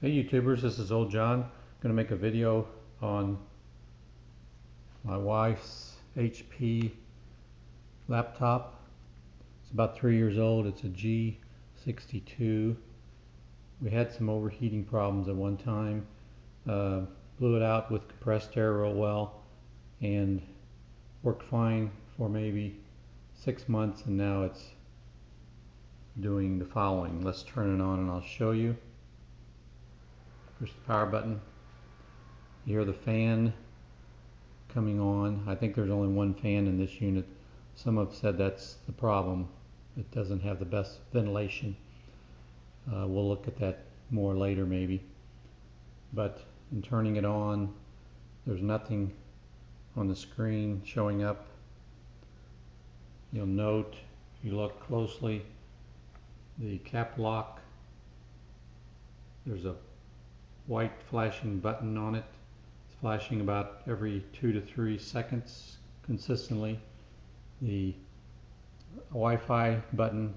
Hey YouTubers, this is Old John. I'm going to make a video on my wife's HP laptop. It's about 3 years old. It's a G62. We had some overheating problems at one time. Blew it out with compressed air real well and worked fine for maybe 6 months, and now it's doing the following. Let's turn it on and I'll show you. Push the power button. You hear the fan coming on. I think there's only one fan in this unit. Some have said that's the problem. It doesn't have the best ventilation. We'll look at that more later maybe. But in turning it on, there's nothing on the screen showing up. You'll note, if you look closely, the cap lock, there's a white flashing button on it. It's flashing about every 2 to 3 seconds consistently. The Wi-Fi button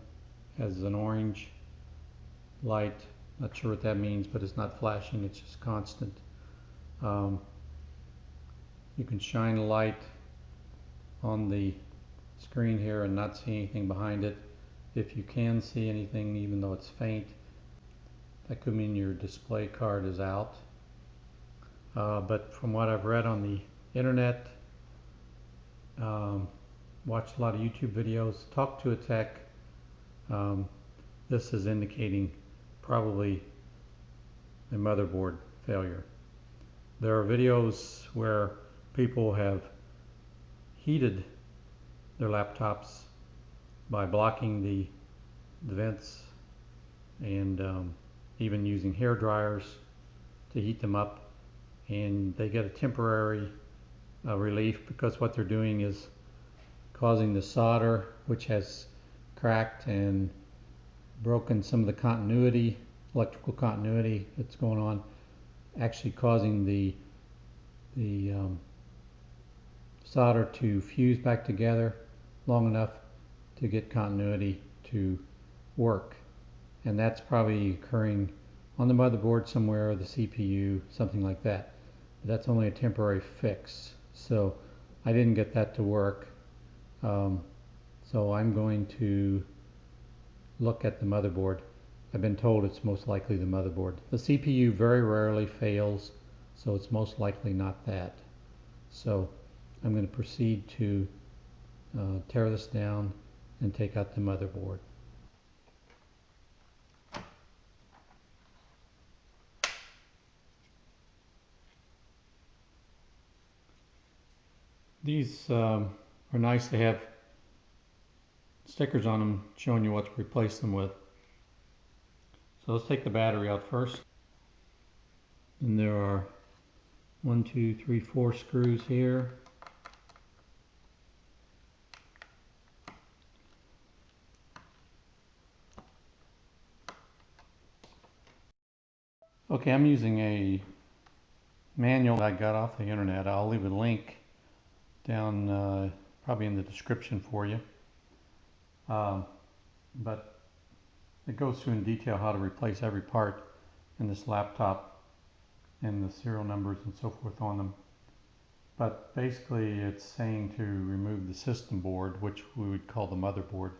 has an orange light. Not sure what that means, but it's not flashing, it's just constant. You can shine a light on the screen here and not see anything behind it. If you can see anything, even though it's faint, that could mean your display card is out. But from what I've read on the internet, watched a lot of YouTube videos, talked to a tech, this is indicating probably a motherboard failure. There are videos where people have heated their laptops by blocking the vents and even using hair dryers to heat them up, and they get a temporary relief because what they're doing is causing the solder, which has cracked and broken some of the continuity, electrical continuity that's going on, actually causing the solder to fuse back together long enough to get continuity to work. And that's probably occurring on the motherboard somewhere, or the CPU, something like that. But that's only a temporary fix. So I didn't get that to work. So I'm going to look at the motherboard. I've been told it's most likely the motherboard. The CPU very rarely fails, so it's most likely not that. So I'm going to proceed to tear this down and take out the motherboard. These are nice to have stickers on them showing you what to replace them with. So let's take the battery out first. And there are 1, 2, 3, 4 screws here. Okay, I'm using a manual I got off the internet. I'll leave a link down probably in the description for you. But it goes through in detail how to replace every part in this laptop and the serial numbers and so forth on them. But basically it's saying to remove the system board, which we would call the motherboard.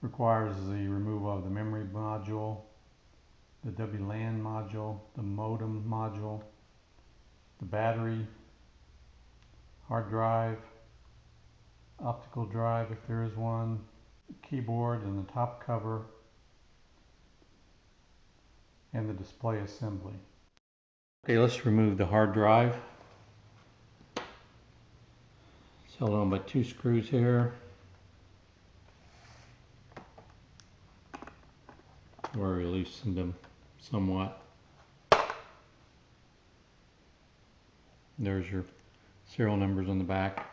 Requires the removal of the memory module, the WLAN module, the modem module, the battery, hard drive, optical drive if there is one, keyboard and the top cover, and the display assembly. Okay, let's remove the hard drive. It's held on by 2 screws here. Or we loosened them somewhat. There's your serial numbers on the back.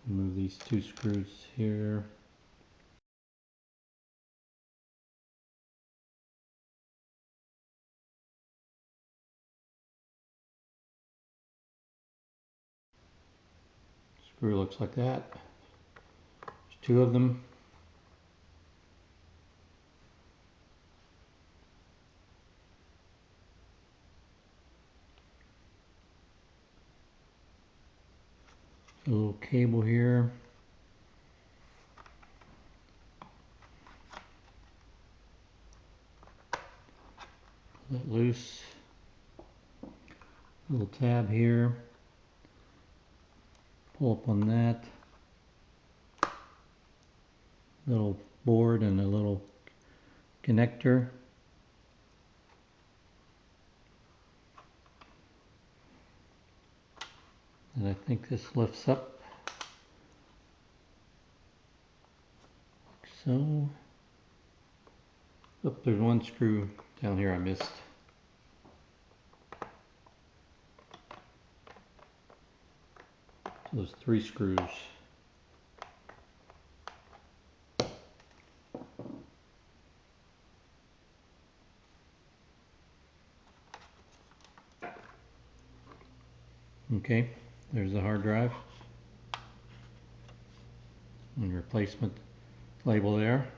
Remove these 2 screws here. Screw looks like that. There's two of them. A little cable here. Pull it loose. Little tab here. Pull up on that. Little board and a little connector. And I think this lifts up like so. Oh, there's one screw down here I missed. So there's 3 screws. Okay, there's the hard drive and replacement label there.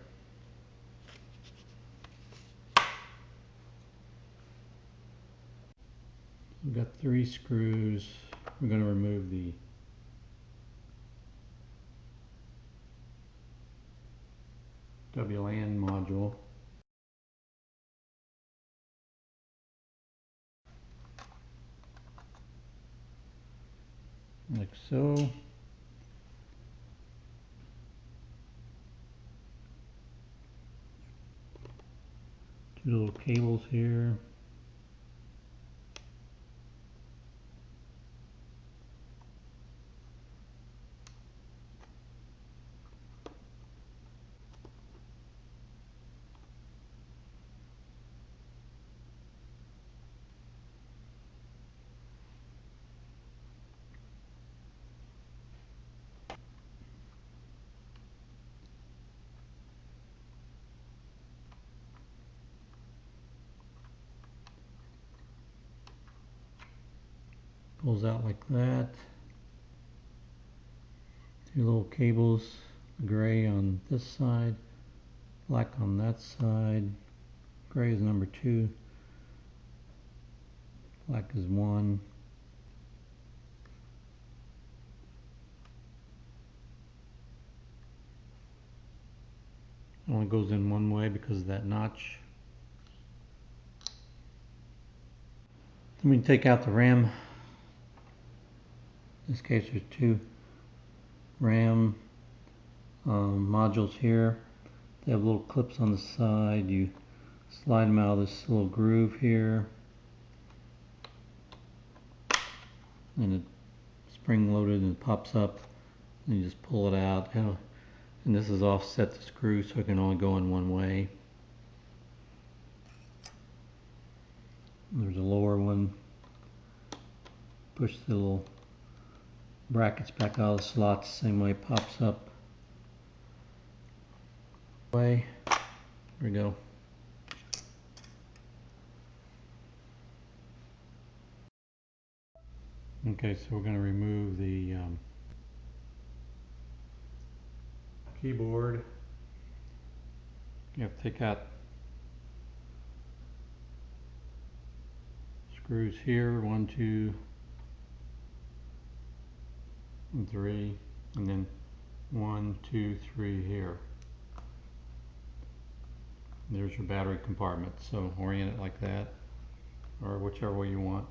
We've got 3 screws. We're going to remove the WLAN module. Like so. 2 little cables here. Pulls out like that. 2 little cables, gray on this side, black on that side. Gray is number 2, black is 1. Only goes in one way because of that notch. Then we can take out the RAM. In this case there's 2 RAM modules here. They have little clips on the side. You slide them out of this little groove here, and it's spring loaded and it pops up, and you just pull it out. And this is offset the screw so it can only go in one way. There's a lower one. Push the little brackets back out of the slots, same way it pops up. There we go. Okay, so we're going to remove the keyboard. You have to take out screws here, 1, 2, and 3, and then 1, 2, 3 here. There's your battery compartment, so orient it like that, or whichever way you want.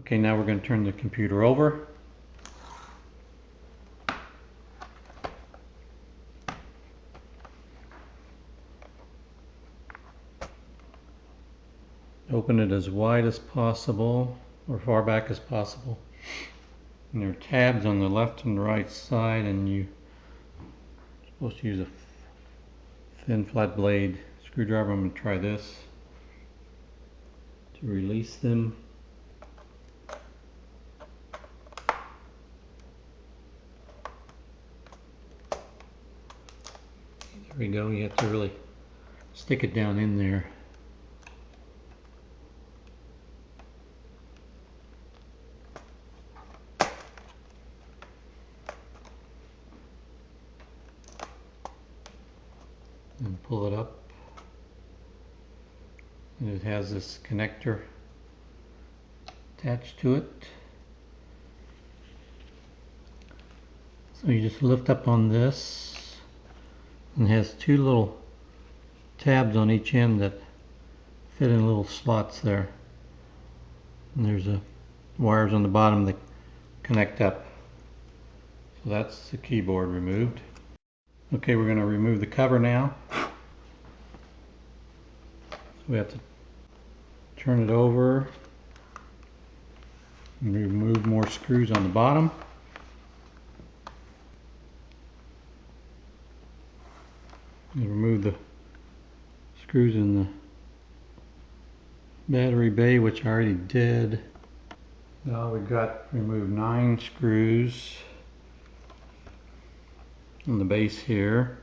Okay, now we're going to turn the computer over. Open it as wide as possible, or far back as possible. And there are tabs on the left and right side, and you're supposed to use a thin flat blade screwdriver. I'm going to try this to release them. There we go. You have to really stick it down in there. And pull it up. And it has this connector attached to it. So you just lift up on this, and it has two little tabs on each end that fit in little slots there. And there's wires on the bottom that connect up. So that's the keyboard removed. Okay, we're going to remove the cover now. So we have to turn it over and remove more screws on the bottom. And remove the screws in the battery bay, which I already did. Now we've got removed 9 screws on the base here.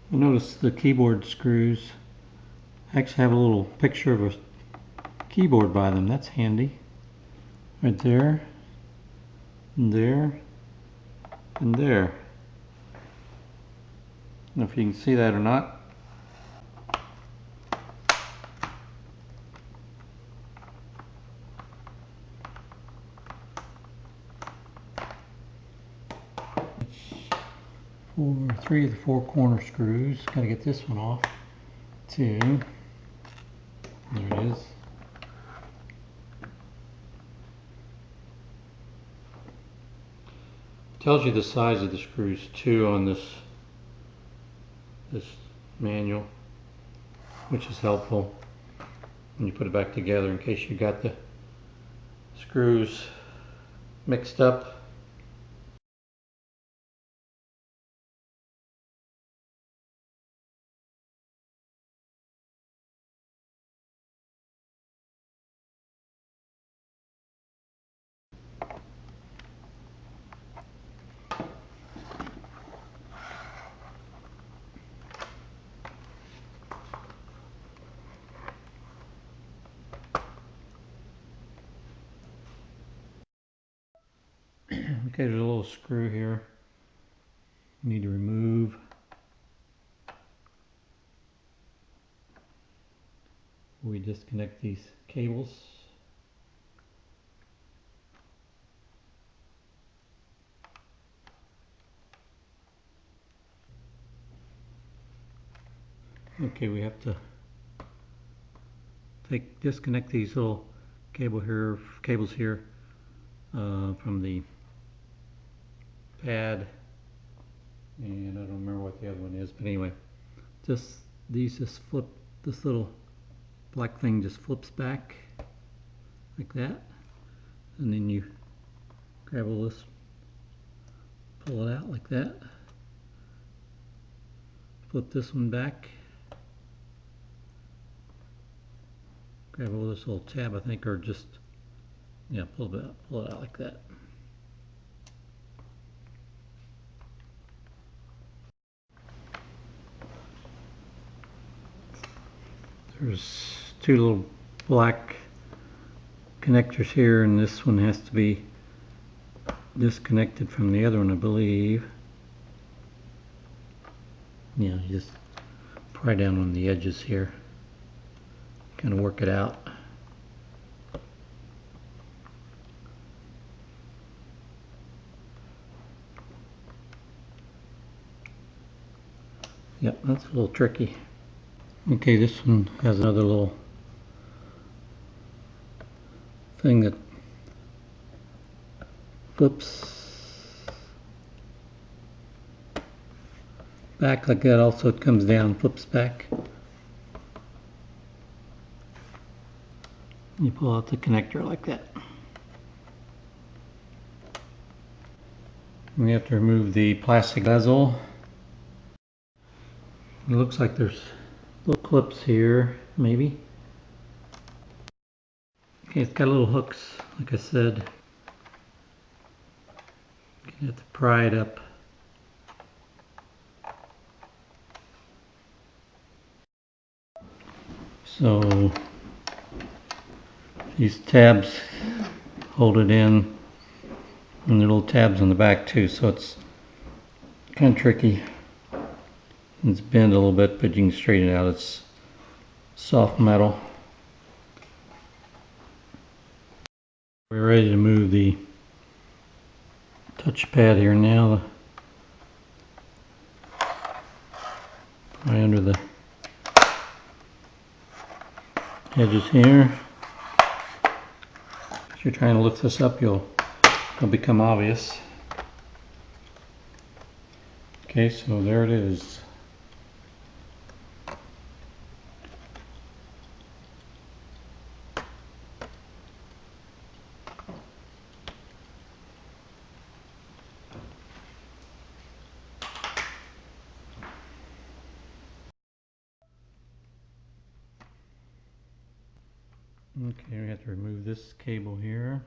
You'll notice the keyboard screws actually have a little picture of a keyboard by them. That's handy. Right there, and there, and there. I don't know if you can see that or not. Three of the 4 corner screws. Got to get this one off too. There it is. Tells you the size of the screws too on this manual, which is helpful when you put it back together in case you got the screws mixed up. Okay, there's a little screw here you need to remove. We disconnect these cables. Okay, we have to disconnect these little cables here from the pad, and I don't remember what the other one is, but anyway, these just flip. This little black thing just flips back like that, and then you grab all this, pull it out like that, flip this one back, grab all this little tab, I think, or just pull it out like that. There's 2 little black connectors here, and this one has to be disconnected from the other one, I believe. You know, you just pry down on the edges here, kind of work it out. Yep, that's a little tricky. Okay, this one has another little thing that flips back like that. Also, it comes down, flips back. You pull out the connector like that. We have to remove the plastic bezel. It looks like there's little clips here, maybe. Okay, it's got little hooks, like I said. You have to pry it up. So these tabs hold it in, and there are little tabs on the back too, so it's kind of tricky. It's bent a little bit, but you can straighten it out. It's soft metal. We're ready to move the touchpad here now. Right under the edges here. If you're trying to lift this up, it'll become obvious. Okay, so there it is. Okay, we have to remove this cable here.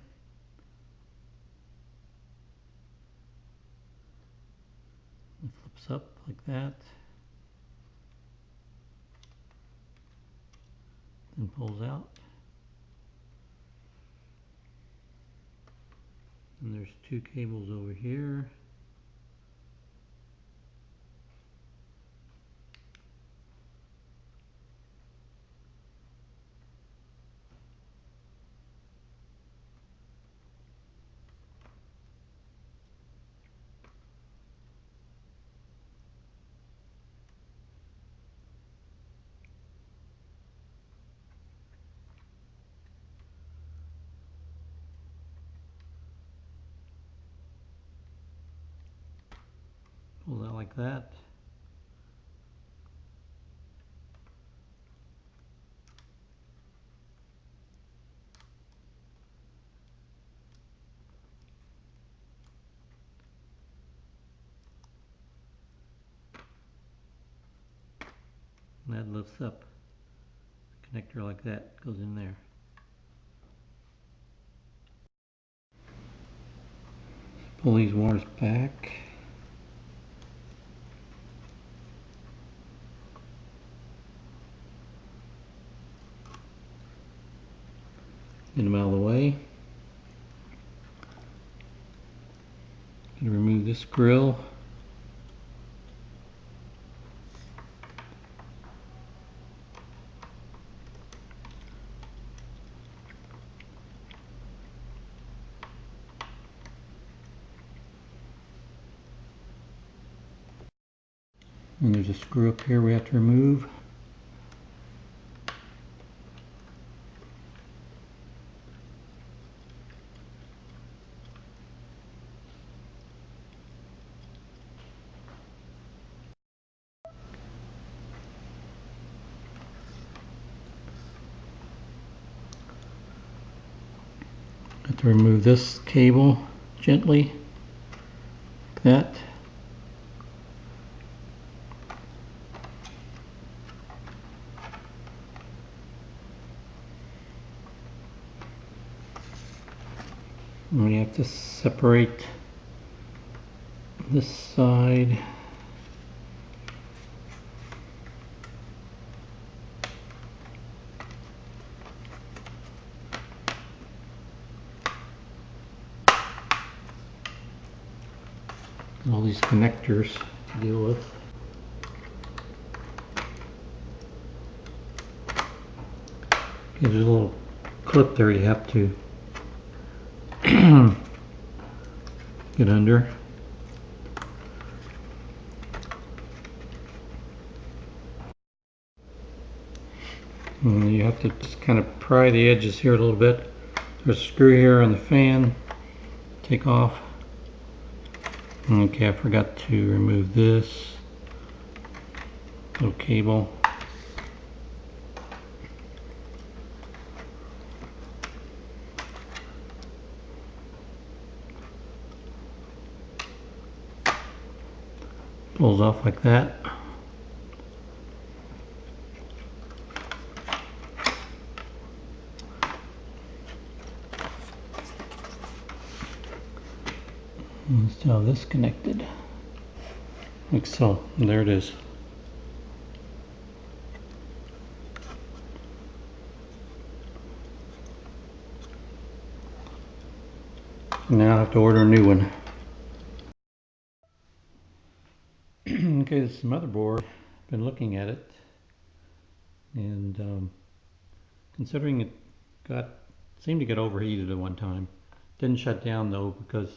It flips up like that. Then pulls out. And there's two cables over here. Pulls out like that. And that lifts up. Connector like that goes in there. Pull these wires back. Get them out of the way. Gonna remove this grill. And there's a screw up here we have to remove. Have to remove this cable gently, like that. And we have to separate this side. All these connectors to deal with. There's a little clip there you have to get under. And you have to just kind of pry the edges here a little bit. There's a screw here on the fan. Take off. Okay, I forgot to remove this little cable. Pulls off like that. Let's have this connected. Like so. And there it is. Now I have to order a new one. Okay, this is the motherboard. I've been looking at it, and considering it seemed to get overheated at one time. Didn't shut down though, because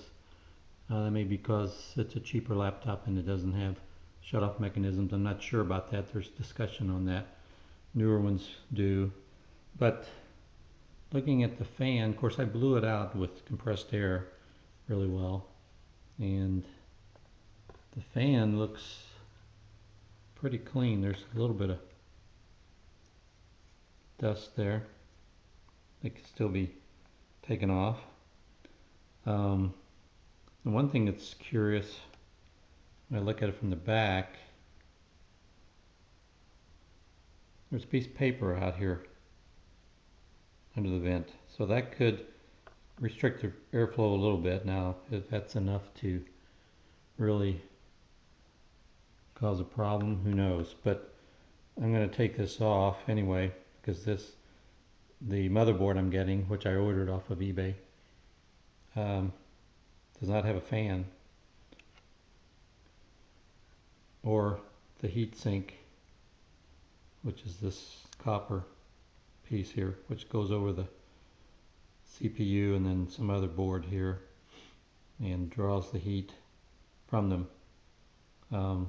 that may be because it's a cheaper laptop and it doesn't have shut-off mechanisms. I'm not sure about that. There's discussion on that. Newer ones do. But looking at the fan, of course I blew it out with compressed air really well, and the fan looks pretty clean. There's a little bit of dust there. It could still be taken off. The one thing that's curious, when I look at it from the back, there's a piece of paper out here under the vent. So that could restrict the airflow a little bit. Now, if that's enough to really cause a problem, who knows? But I'm going to take this off anyway, because the motherboard I'm getting, which I ordered off of eBay, does not have a fan or the heat sink, which is this copper piece here, which goes over the CPU and then some other board here and draws the heat from them. So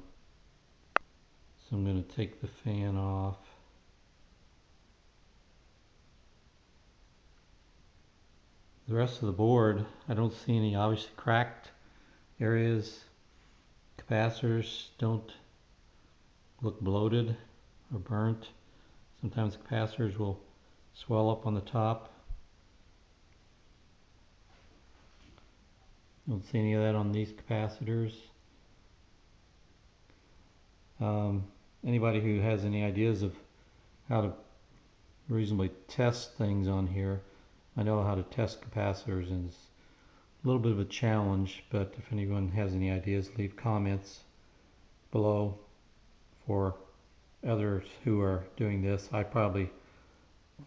I'm going to take the fan off. The rest of the board, I don't see any obviously cracked areas. Capacitors don't look bloated or burnt. Sometimes capacitors will swell up on the top. Don't see any of that on these capacitors. Anybody who has any ideas of how to reasonably test things on here, I know how to test capacitors, and it's a little bit of a challenge, but if anyone has any ideas, leave comments below for others who are doing this. I probably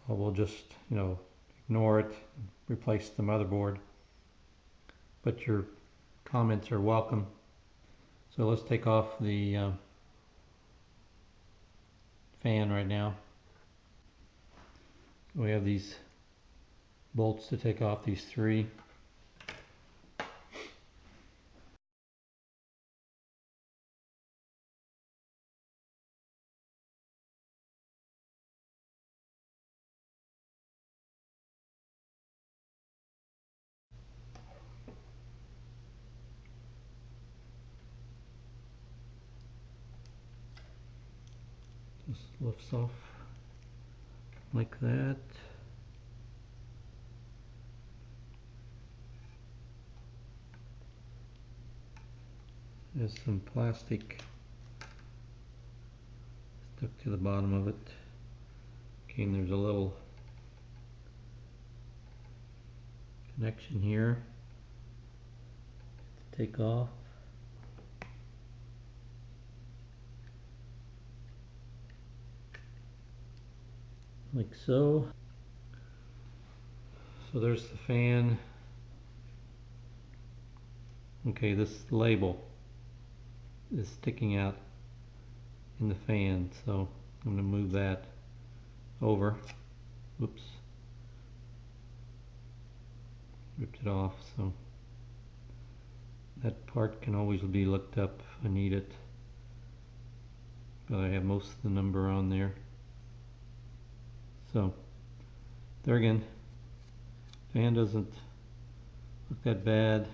will just, ignore it, replace the motherboard, but your comments are welcome. So let's take off the fan right now. We have these bolts to take off, these three. Just lifts off like that. There's some plastic stuck to the bottom of it. Okay, and there's a little connection here to take off. Like so. So there's the fan. Okay, this label is sticking out in the fan, so I'm going to move that over. Whoops. Ripped it off, so that part can always be looked up if I need it. But I have most of the number on there. So, there again, fan doesn't look that bad.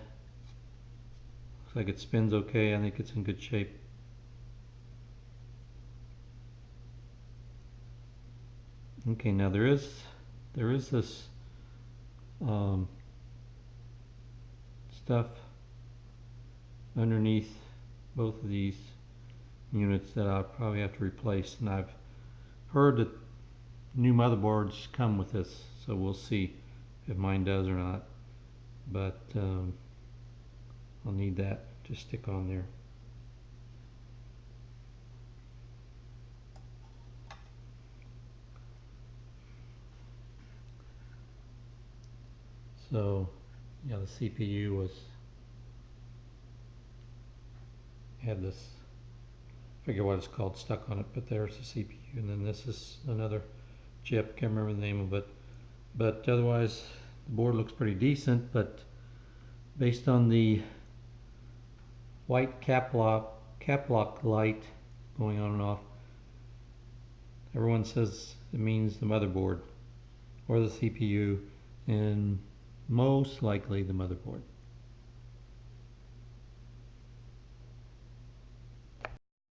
Looks like it spins okay. I think it's in good shape. Okay, now there is this stuff underneath both of these units that I'll probably have to replace, and I've heard that new motherboards come with this, so we'll see if mine does or not, but I'll need that to stick on there. So yeah, the CPU had this, I forget what it's called, stuck on it, but there's the CPU, and then this is another chip, can't remember the name of it, but otherwise the board looks pretty decent. But based on the white cap lock light going on and off, everyone says it means the motherboard or the CPU, and most likely the motherboard.